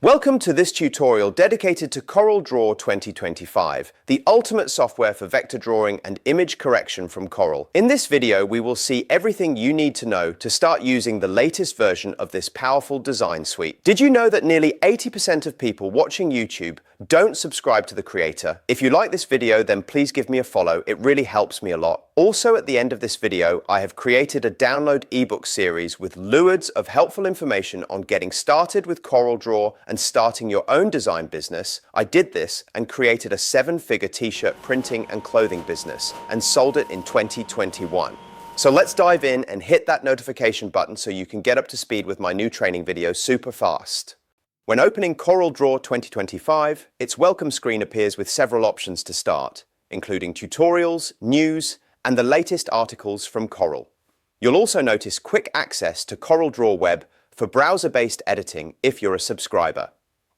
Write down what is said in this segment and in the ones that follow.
Welcome to this tutorial dedicated to CorelDRAW 2025, the ultimate software for vector drawing and image correction from Corel. In this video, we will see everything you need to know to start using the latest version of this powerful design suite. Did you know that nearly 80% of people watching YouTube don't subscribe to the creator? If you like this video, then please give me a follow. It really helps me a lot. Also, at the end of this video, I have created a download ebook series with loads of helpful information on getting started with CorelDRAW and starting your own design business. I did this and created a 7-figure t-shirt printing and clothing business and sold it in 2021. So let's dive in and hit that notification button so you can get up to speed with my new training videos super fast. When opening CorelDRAW 2025, its welcome screen appears with several options to start, including tutorials, news, and the latest articles from Corel. You'll also notice quick access to CorelDRAW Web for browser-based editing if you're a subscriber.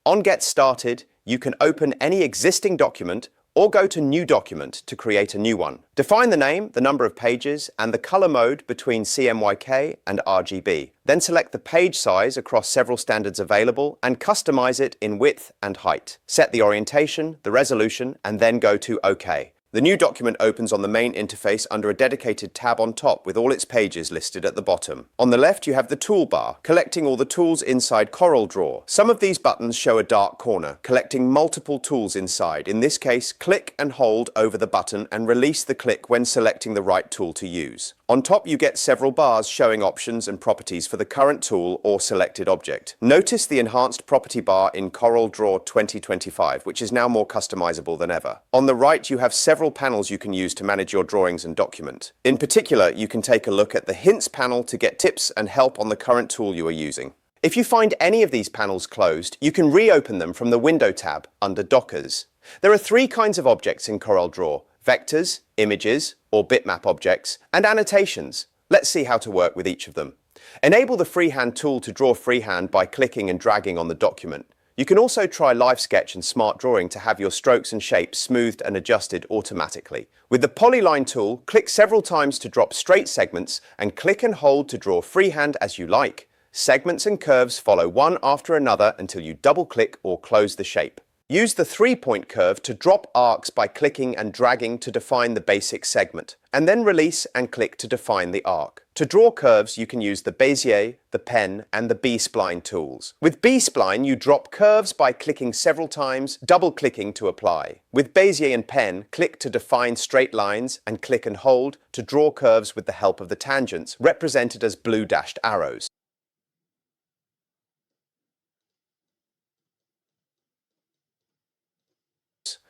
On Get Started, you can open any existing document or go to New Document to create a new one. Define the name, the number of pages, and the color mode between CMYK and RGB. Then select the page size across several standards available and customize it in width and height. Set the orientation, the resolution, and then go to OK. The new document opens on the main interface under a dedicated tab on top with all its pages listed at the bottom. On the left, you have the toolbar, collecting all the tools inside CorelDRAW. Some of these buttons show a dark corner, collecting multiple tools inside. In this case, click and hold over the button and release the click when selecting the right tool to use. On top, you get several bars showing options and properties for the current tool or selected object. Notice the enhanced property bar in CorelDRAW 2025, which is now more customizable than ever. On the right, you have several panels you can use to manage your drawings and document. In particular, you can take a look at the Hints panel to get tips and help on the current tool you are using. If you find any of these panels closed, you can reopen them from the Window tab under Dockers. There are 3 kinds of objects in CorelDRAW: vectors, images, or bitmap objects, and annotations. Let's see how to work with each of them. Enable the freehand tool to draw freehand by clicking and dragging on the document. You can also try Live Sketch and Smart Drawing to have your strokes and shapes smoothed and adjusted automatically. With the Polyline tool, click several times to drop straight segments and click and hold to draw freehand as you like. Segments and curves follow one after another until you double-click or close the shape. Use the 3-point curve to drop arcs by clicking and dragging to define the basic segment, and then release and click to define the arc. To draw curves, you can use the Bezier, the pen, and the B-spline tools. With B-spline, you drop curves by clicking several times, double-clicking to apply. With Bezier and pen, click to define straight lines and click and hold to draw curves with the help of the tangents, represented as blue dashed arrows.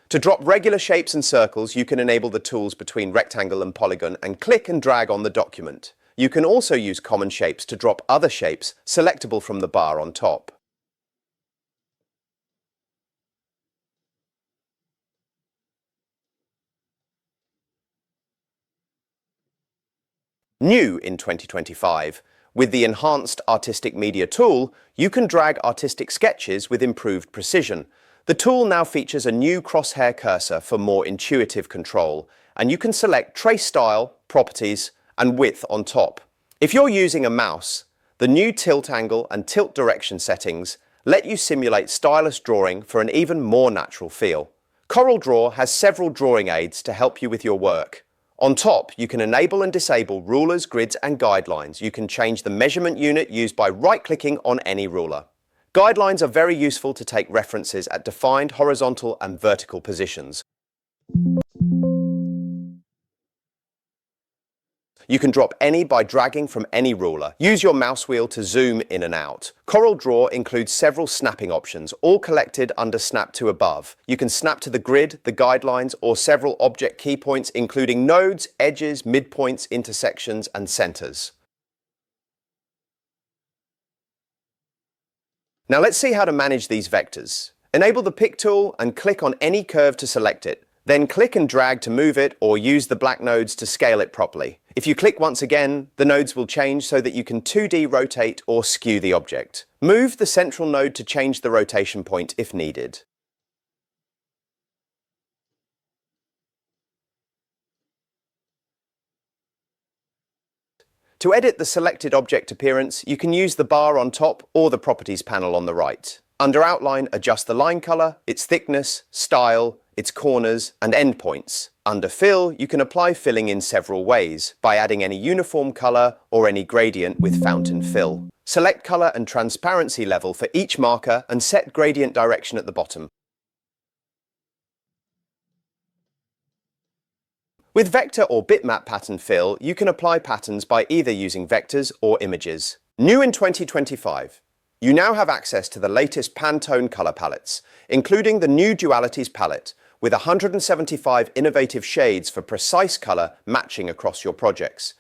To drop regular shapes and circles, you can enable the tools between rectangle and polygon and click and drag on the document. You can also use common shapes to drop other shapes, selectable from the bar on top. New in 2025, with the enhanced Artistic Media tool, you can drag artistic sketches with improved precision. The tool now features a new crosshair cursor for more intuitive control, and you can select trace style, properties, and width on top. If you're using a mouse, the new tilt angle and tilt direction settings let you simulate stylus drawing for an even more natural feel. CorelDRAW has several drawing aids to help you with your work. On top, you can enable and disable rulers, grids, and guidelines. You can change the measurement unit used by right-clicking on any ruler. Guidelines are very useful to take references at defined horizontal and vertical positions. You can drop any by dragging from any ruler. Use your mouse wheel to zoom in and out. CorelDRAW includes several snapping options, all collected under Snap to Above. You can snap to the grid, the guidelines, or several object key points, including nodes, edges, midpoints, intersections, and centers. Now let's see how to manage these vectors. Enable the Pick tool and click on any curve to select it. Then click and drag to move it or use the black nodes to scale it properly. If you click once again, the nodes will change so that you can 2D rotate or skew the object. Move the central node to change the rotation point if needed. To edit the selected object appearance, you can use the bar on top or the Properties panel on the right. Under Outline, adjust the line color, its thickness, style, its corners, and endpoints. Under Fill, you can apply filling in several ways, by adding any uniform color or any gradient with fountain fill. Select color and transparency level for each marker and set gradient direction at the bottom. With vector or bitmap pattern fill, you can apply patterns by either using vectors or images. New in 2025. You now have access to the latest Pantone color palettes, including the new Dualities palette, with 175 innovative shades for precise color matching across your projects.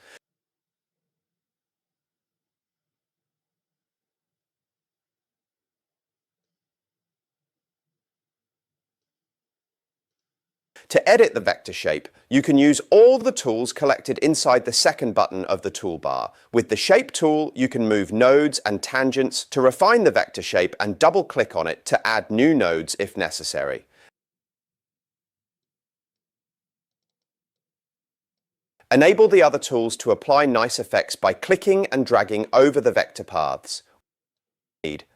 To edit the vector shape, you can use all the tools collected inside the second button of the toolbar. With the Shape tool, you can move nodes and tangents to refine the vector shape and double-click on it to add new nodes if necessary. Enable the other tools to apply nice effects by clicking and dragging over the vector paths.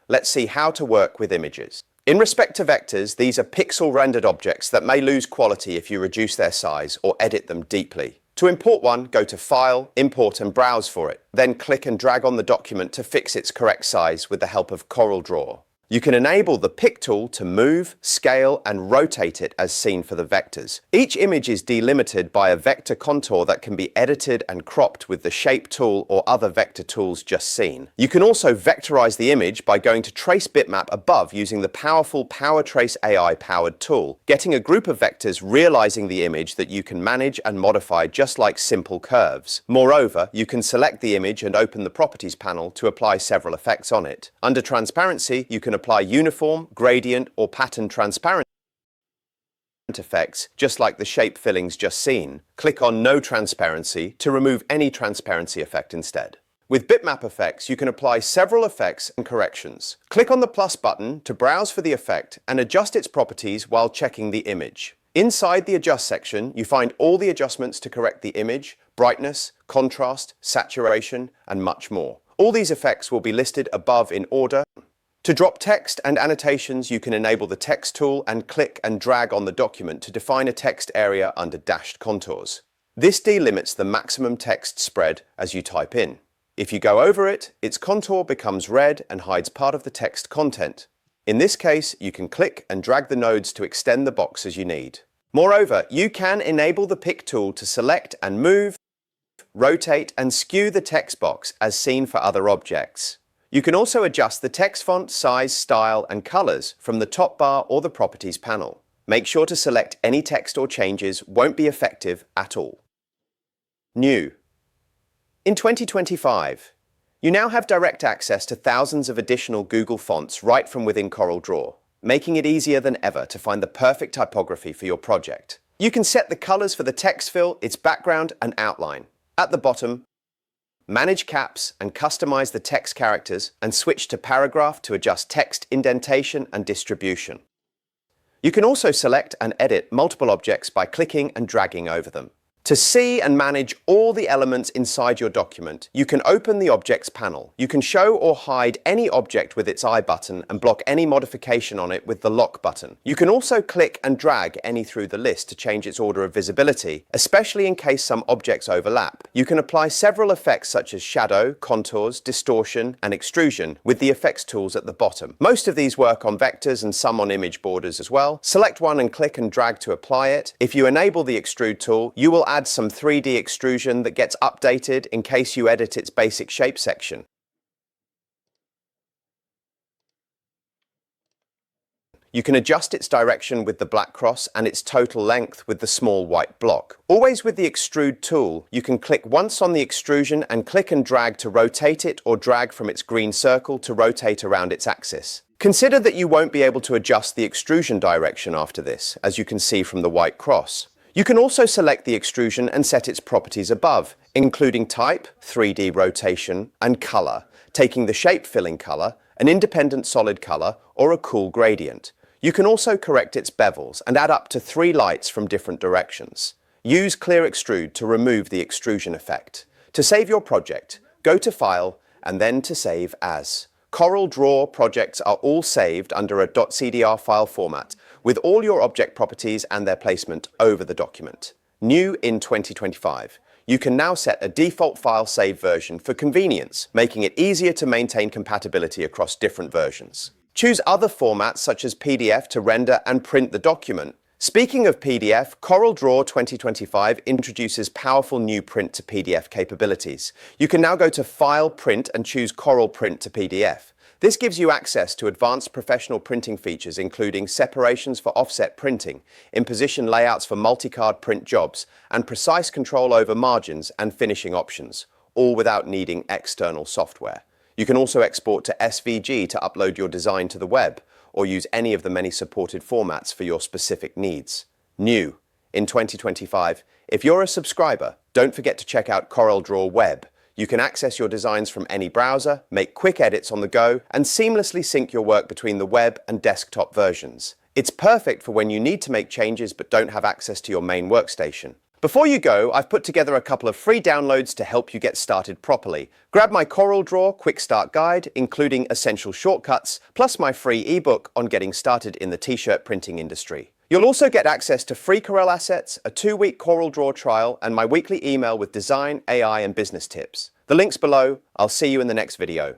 Let's see how to work with images. In respect to vectors, these are pixel-rendered objects that may lose quality if you reduce their size or edit them deeply. To import one, go to File, Import and browse for it. Then click and drag on the document to fix its correct size with the help of CorelDRAW. You can enable the Pick tool to move, scale, and rotate it as seen for the vectors. Each image is delimited by a vector contour that can be edited and cropped with the Shape tool or other vector tools just seen. You can also vectorize the image by going to Trace Bitmap above using the powerful PowerTrace AI-powered tool, getting a group of vectors realizing the image that you can manage and modify just like simple curves. Moreover, you can select the image and open the Properties panel to apply several effects on it. Under Transparency, you can apply uniform, gradient, or pattern transparent effects, just like the shape fillings just seen. Click on No Transparency to remove any transparency effect instead. With bitmap effects, you can apply several effects and corrections. Click on the plus button to browse for the effect and adjust its properties while checking the image. Inside the Adjust section, you find all the adjustments to correct the image, brightness, contrast, saturation, and much more. All these effects will be listed above in order. To drop text and annotations, you can enable the Text tool and click and drag on the document to define a text area under dashed contours. This delimits the maximum text spread as you type in. If you go over it, its contour becomes red and hides part of the text content. In this case, you can click and drag the nodes to extend the box as you need. Moreover, you can enable the Pick tool to select and move, rotate, and skew the text box as seen for other objects. You can also adjust the text font, size, style, and colors from the top bar or the Properties panel. Make sure to select any text or changes won't be effective at all. New. In 2025, you now have direct access to thousands of additional Google fonts right from within CorelDRAW, making it easier than ever to find the perfect typography for your project. You can set the colors for the text fill, its background, and outline. At the bottom, manage caps and customize the text characters and switch to paragraph to adjust text indentation and distribution. You can also select and edit multiple objects by clicking and dragging over them. To see and manage all the elements inside your document, you can open the Objects panel. You can show or hide any object with its I button and block any modification on it with the Lock button. You can also click and drag any through the list to change its order of visibility, especially in case some objects overlap. You can apply several effects such as shadow, contours, distortion, and extrusion with the effects tools at the bottom. Most of these work on vectors and some on image borders as well. Select one and click and drag to apply it. If you enable the Extrude tool, you will add some 3D extrusion that gets updated in case you edit its basic shape section. You can adjust its direction with the black cross and its total length with the small white block. Always with the Extrude tool, you can click once on the extrusion and click and drag to rotate it or drag from its green circle to rotate around its axis. Consider that you won't be able to adjust the extrusion direction after this, as you can see from the white cross. You can also select the extrusion and set its properties above, including type, 3D rotation, and color, taking the shape filling color, an independent solid color, or a cool gradient. You can also correct its bevels and add up to 3 lights from different directions. Use Clear Extrude to remove the extrusion effect. To save your project, go to File and then to Save As. CorelDRAW projects are all saved under a .cdr file format, with all your object properties and their placement over the document. New in 2025, you can now set a default file save version for convenience, making it easier to maintain compatibility across different versions. Choose other formats such as PDF to render and print the document. Speaking of PDF, CorelDRAW 2025 introduces powerful new print to PDF capabilities. You can now go to File, Print and choose Corel Print to PDF. This gives you access to advanced professional printing features including separations for offset printing, imposition layouts for multi-card print jobs, and precise control over margins and finishing options, all without needing external software. You can also export to SVG to upload your design to the web, or use any of the many supported formats for your specific needs. New in 2025, if you're a subscriber, don't forget to check out CorelDRAW Web. You can access your designs from any browser, make quick edits on the go, and seamlessly sync your work between the web and desktop versions. It's perfect for when you need to make changes but don't have access to your main workstation. Before you go, I've put together a couple of free downloads to help you get started properly. Grab my CorelDRAW Quick Start Guide, including essential shortcuts, plus my free ebook on getting started in the t-shirt printing industry. You'll also get access to free Corel assets, a 2-week CorelDRAW trial, and my weekly email with design, AI, and business tips. The link's below. I'll see you in the next video.